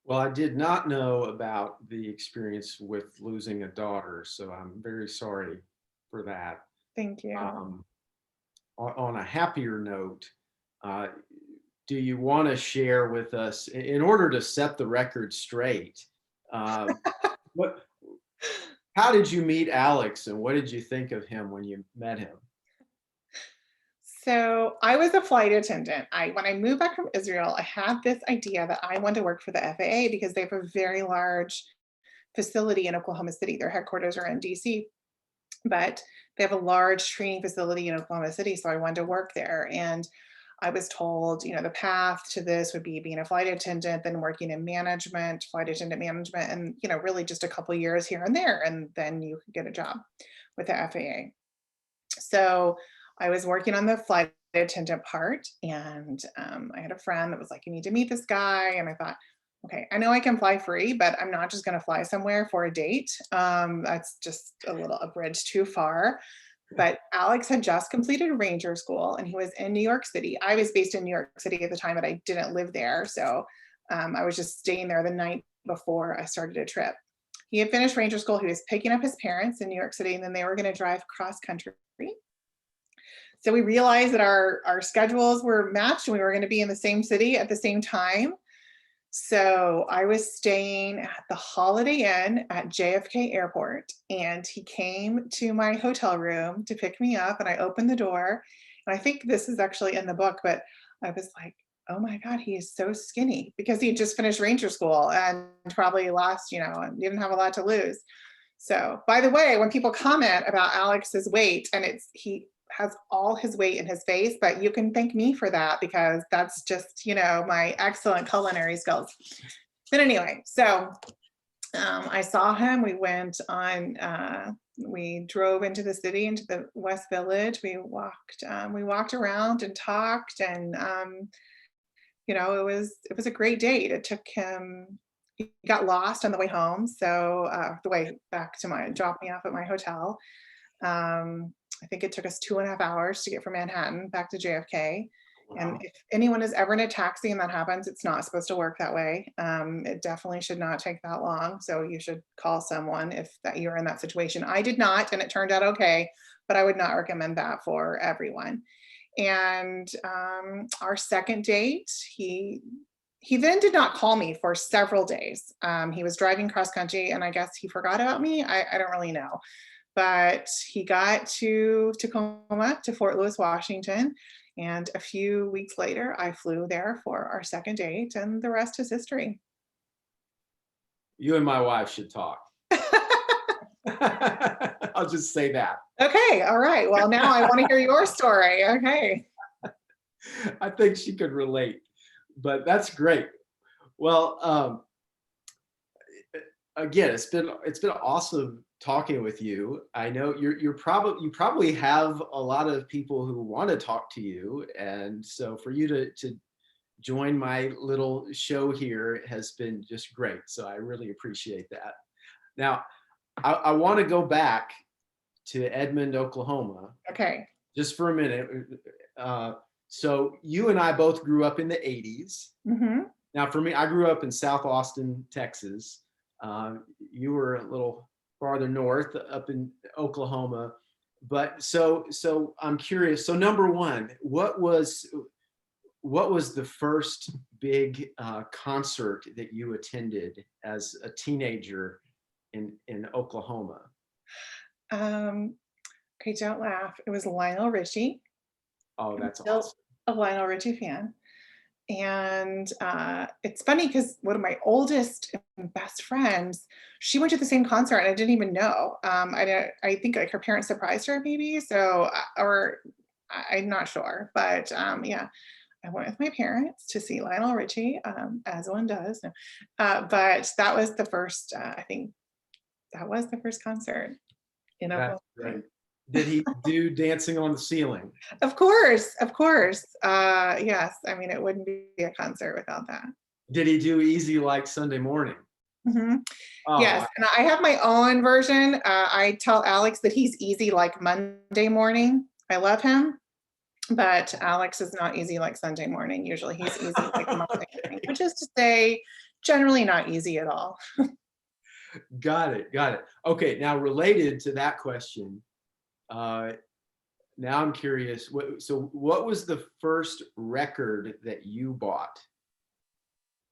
Well, I did not know about the experience with losing a daughter, so I'm very sorry for that. Thank you. On a happier note, do you want to share with us, in order to set the record straight, how did you meet Alex, and what did you think of him when you met him? So I was a flight attendant. When I moved back from Israel, I had this idea that I wanted to work for the FAA because they have a very large facility in Oklahoma City. Their headquarters are in DC, but they have a large training facility in Oklahoma City. So I wanted to work there. And I was told, the path to this would be being a flight attendant, then working in management, flight attendant management, and, really just a couple of years here and there. And then you could get a job with the FAA. So I was working on the flight attendant part, and I had a friend that was like, you need to meet this guy. And I thought, okay, I know I can fly free, but I'm not just going to fly somewhere for a date. That's just a bridge too far. But Alex had just completed Ranger School, and he was in New York City. I was based in New York City at the time, but I didn't live there. So I was just staying there the night before I started a trip. He had finished Ranger School. He was picking up his parents in New York City, and then they were going to drive cross country. So we realized that our schedules were matched and we were going to be in the same city at the same time. So I was staying at the Holiday Inn at JFK Airport, and he came to my hotel room to pick me up, and I opened the door. And I think this is actually in the book, but I was like, oh my God, he is so skinny, because he had just finished Ranger School and probably lost, and didn't have a lot to lose. So, by the way, when people comment about Alex's weight, and he has all his weight in his face, but you can thank me for that, because that's just, my excellent culinary skills. But anyway, so I saw him. We went on, we drove into the city, into the West Village. We walked around and talked, and it was a great date. It took him. He got lost on the way home, so the way back to drop me off at my hotel. I think it took us 2.5 hours to get from Manhattan back to JFK. Wow. And if anyone is ever in a taxi and that happens, it's not supposed to work that way. It definitely should not take that long. So you should call someone if you're in that situation. I did not, and it turned out okay, but I would not recommend that for everyone. And our second date, he then did not call me for several days. He was driving cross country, and I guess he forgot about me. I don't really know. But he got to Tacoma, to Fort Lewis, Washington. And a few weeks later, I flew there for our second date, and the rest is history. You and my wife should talk. I'll just say that. Okay, all right. Well, now I want to hear your story. Okay. I think she could relate, but that's great. Well, again, it's been awesome talking with you. I know you probably have a lot of people who want to talk to you, and so for you to join my little show here has been just great. So I really appreciate that. Now, I want to go back to Edmond, Oklahoma. Okay. Just for a minute. So you and I both grew up in the 80s. Mm-hmm. Now, for me, I grew up in South Austin, Texas. You were a little farther north, up in Oklahoma. But so I'm curious. So number one, what was the first big concert that you attended as a teenager in Oklahoma? Okay, don't laugh. It was Lionel Richie. Oh, that's Still awesome. a Lionel Richie fan. And it's funny because one of my oldest and best friends, she went to the same concert and I didn't even know. I think like her parents surprised her maybe. So, or I'm not sure, but yeah, I went with my parents to see Lionel Richie, as one does. But that was the first, I think that was the first concert in Oklahoma. That's great. Did he do Dancing on the Ceiling? Of course, of course. Yes, I mean, it wouldn't be a concert without that. Did he do Easy Like Sunday Morning? Mm-hmm. Oh, yes, wow. and I have my own version. I tell Alex that he's easy like Monday morning. I love him, but Alex is not easy like Sunday morning. Usually he's easy like Monday morning, which is to say, generally not easy at all. Got it. Okay, now related to that question, now I'm curious. What was the first record that you bought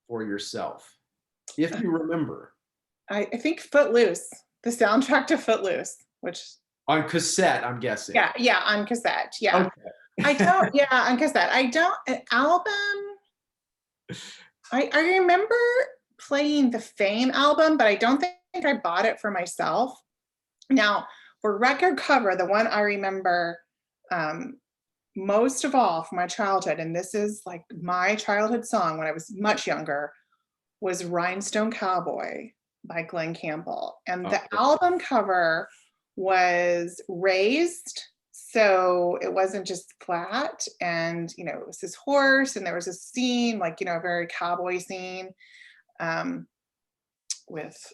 for yourself, if you remember? I think Footloose, the soundtrack to Footloose, which on cassette, I'm guessing. Yeah, on cassette. Yeah. Okay. I don't. Yeah, on cassette. I don't. An album. I remember playing the Fame album, but I don't think I bought it for myself. Now, for record cover, the one I remember most of all from my childhood, and this is like my childhood song when I was much younger, was Rhinestone Cowboy by Glenn Campbell. And the album cover was raised, so it wasn't just flat. And, it was this horse, and there was a scene, like, a very cowboy scene with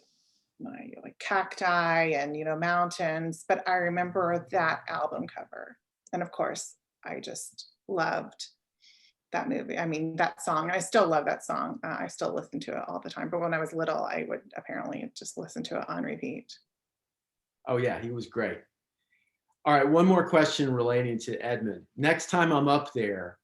my like cacti and mountains. But I remember that album cover, and of course I just loved that movie. I mean, that song. I still love that song. I still listen to it all the time, but when I was little I would apparently just listen to it on repeat. Oh yeah, he was great. All right, one more question relating to Edmond. Next time I'm up there,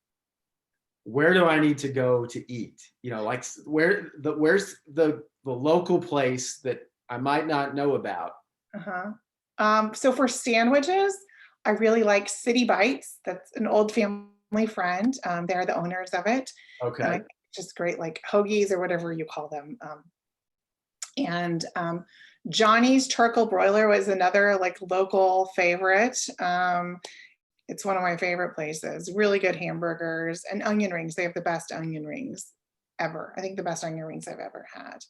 where do I need to go to eat? You know, like where's the local place that I might not know about? Uh-huh. So for sandwiches, I really like City Bites. That's an old family friend. They're the owners of it. Okay. Just great, like hoagies or whatever you call them. And Johnny's Charcoal Broiler was another like local favorite. It's one of my favorite places. Really good hamburgers and onion rings. They have the best onion rings ever. I think the best onion rings I've ever had.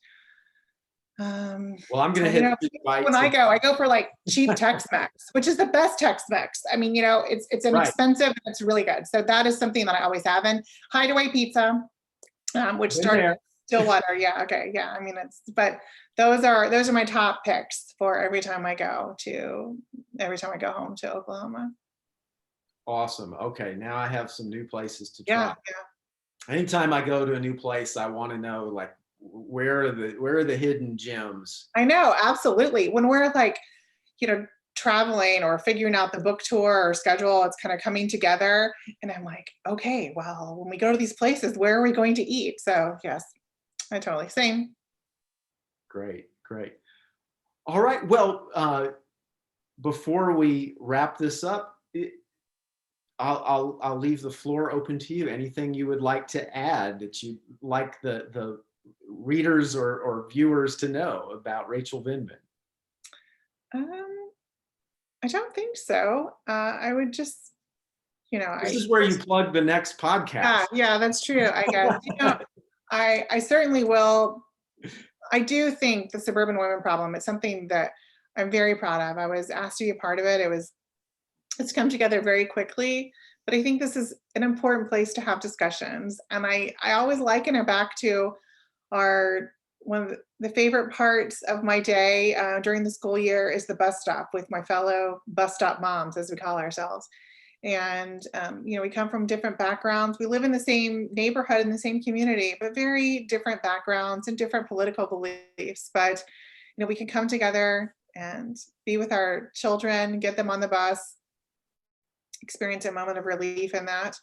Well, I'm gonna You hit know, City when Bites. I go for like cheap Tex-Mex, which is the best Tex-Mex. I mean, you know, it's Right. inexpensive and it's really good. So that is something that I always have. And Hideaway Pizza, which Been started there. in Stillwater. Yeah, okay, yeah. I mean, but those are my top picks for every time I go home to Oklahoma. Awesome. Okay, now I have some new places to try. Yeah, yeah. Anytime I go to a new place, I want to know like where are the hidden gems? I know, absolutely. When we're like, you know, traveling or figuring out the book tour or schedule, it's kind of coming together. And I'm like, okay, well, when we go to these places, where are we going to eat? So yes, I totally same. Great, great. All right. Well, before we wrap this up, I'll leave the floor open to you. Anything you would like to add that you'd like the readers or viewers to know about Rachel Vindman? Um, I don't think so. I would just, you know, This is where you plug the next podcast. yeah, that's true. I guess, you know, I certainly will. I do think the suburban women problem is something that I'm very proud of. I was asked to be a part of it. It's come together very quickly, but I think this is an important place to have discussions. And I always liken it back to our one of the favorite parts of my day during the school year is the bus stop with my fellow bus stop moms, as we call ourselves. And you know, we come from different backgrounds. We live in the same neighborhood in the same community, but very different backgrounds and different political beliefs. But you know, we can come together and be with our children, get them on the bus, experience a moment of relief in that,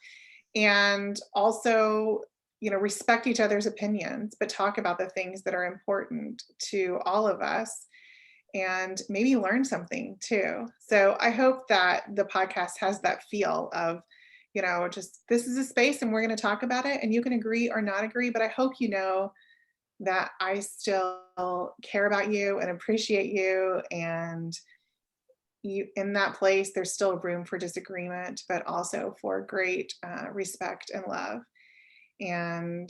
and also, you know, respect each other's opinions, but talk about the things that are important to all of us and maybe learn something too. So I hope that the podcast has that feel of, you know, just this is a space and we're going to talk about it and you can agree or not agree, but I hope you know that I still care about you and appreciate you, and you in that place there's still room for disagreement but also for great respect and love. And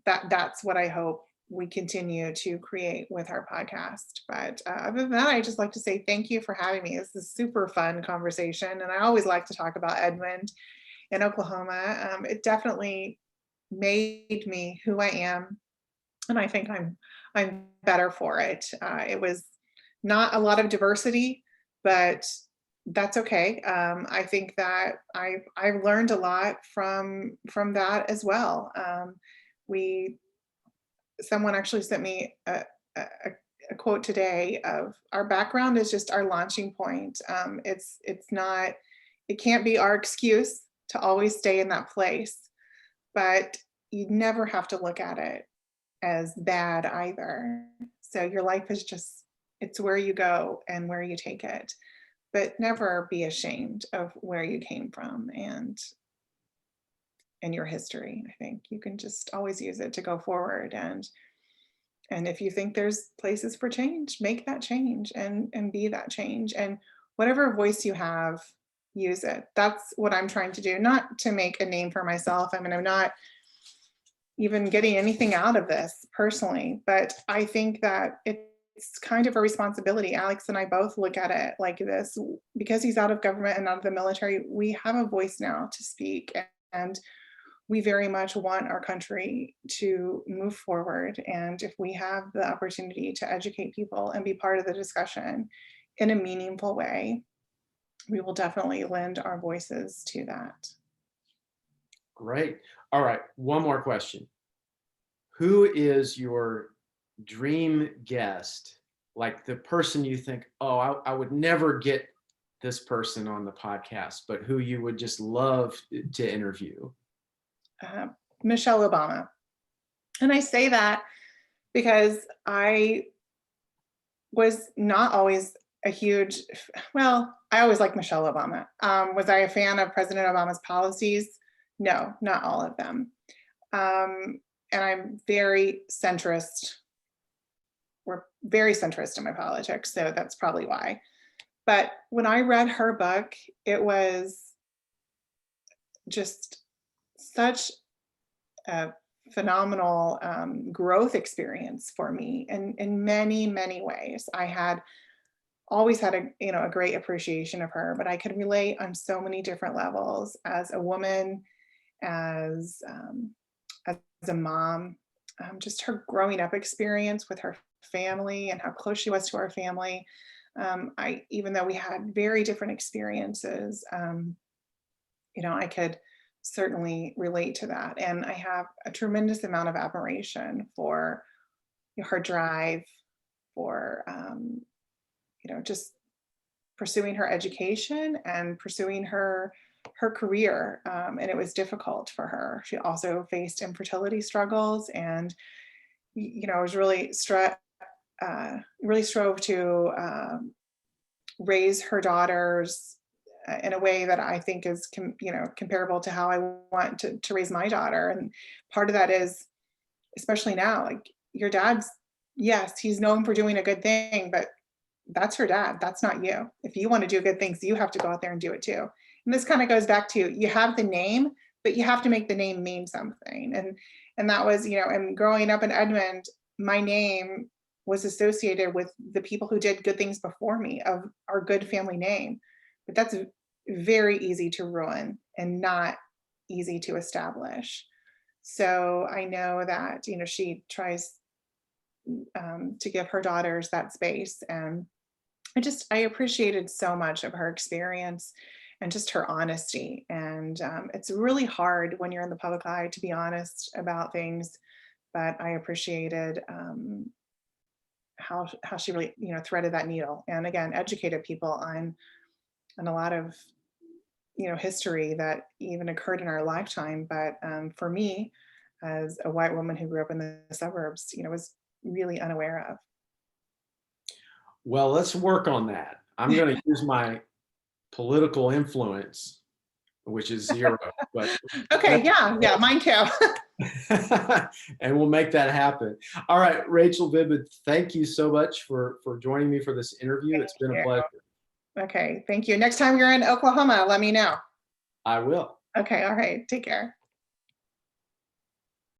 that's what I hope we continue to create with our podcast. But other than that, I just like to say thank you for having me. This is a super fun conversation, and I always like to talk about Edmond in Oklahoma. It definitely made me who I am, and I think I'm better for it. It was not a lot of diversity, but that's okay. I think that I've learned a lot from that as well. We Someone actually sent me a, a quote today of our background is just our launching point. It's not, it can't be our excuse to always stay in that place, but you never have to look at it as bad either. So your life is just, it's where you go and where you take it, but never be ashamed of where you came from and your history. I think you can just always use it to go forward. And if you think there's places for change, make that change and be that change. And whatever voice you have, use it. That's what I'm trying to do, not to make a name for myself. I mean, I'm not even getting anything out of this personally, but I think that it's kind of a responsibility. Alex and I both look at it like this. Because he's out of government and out of the military, we have a voice now to speak, and we very much want our country to move forward. And if we have the opportunity to educate people and be part of the discussion in a meaningful way, we will definitely lend our voices to that. Great. All right. One more question. Who is your dream guest? Like the person you think, oh, I would never get this person on the podcast, but who you would just love to interview? Michelle Obama. And I say that because I was not always a huge, well, I always liked Michelle Obama. Was I a fan of President Obama's policies? No, not all of them. And I'm very centrist. We're very centrist in my politics, so that's probably why. But when I read her book, it was just such a phenomenal growth experience for me in many, many ways. I had always had a great appreciation of her, but I could relate on so many different levels as a woman, as a mom, just her growing up experience with her family and how close she was to our family. Even though we had very different experiences, I could certainly relate to that. And I have a tremendous amount of admiration for her drive, for just pursuing her education and pursuing her career. And it was difficult for her. She also faced infertility struggles, and was really strove to raise her daughters in a way that I think is comparable to how I want to raise my daughter. And part of that is, especially now, like, your dad's, yes, he's known for doing a good thing, but that's her dad. That's not you. If you want to do good things, you have to go out there and do it too. And this kind of goes back to, you have the name, but you have to make the name mean something. And that was, and growing up in Edmond, my name was associated with the people who did good things before me, of our good family name. But that's very easy to ruin and not easy to establish. So I know that, she tries to give her daughters that space. And I appreciated so much of her experience and just her honesty. And it's really hard when you're in the public eye to be honest about things, but I appreciated how she really, threaded that needle, and again, educated people on a lot of, history that even occurred in our lifetime. But for me, as a white woman who grew up in the suburbs, was really unaware of. Well, let's work on that. I'm going to use my political influence, which is zero, but Okay, yeah, mine too. and we'll make that happen. All right, Rachel Vindman, thank you so much for joining me for this interview. It's been a pleasure. Okay, thank you. Next time you're in Oklahoma, let me know. I will. Okay, all right, take care.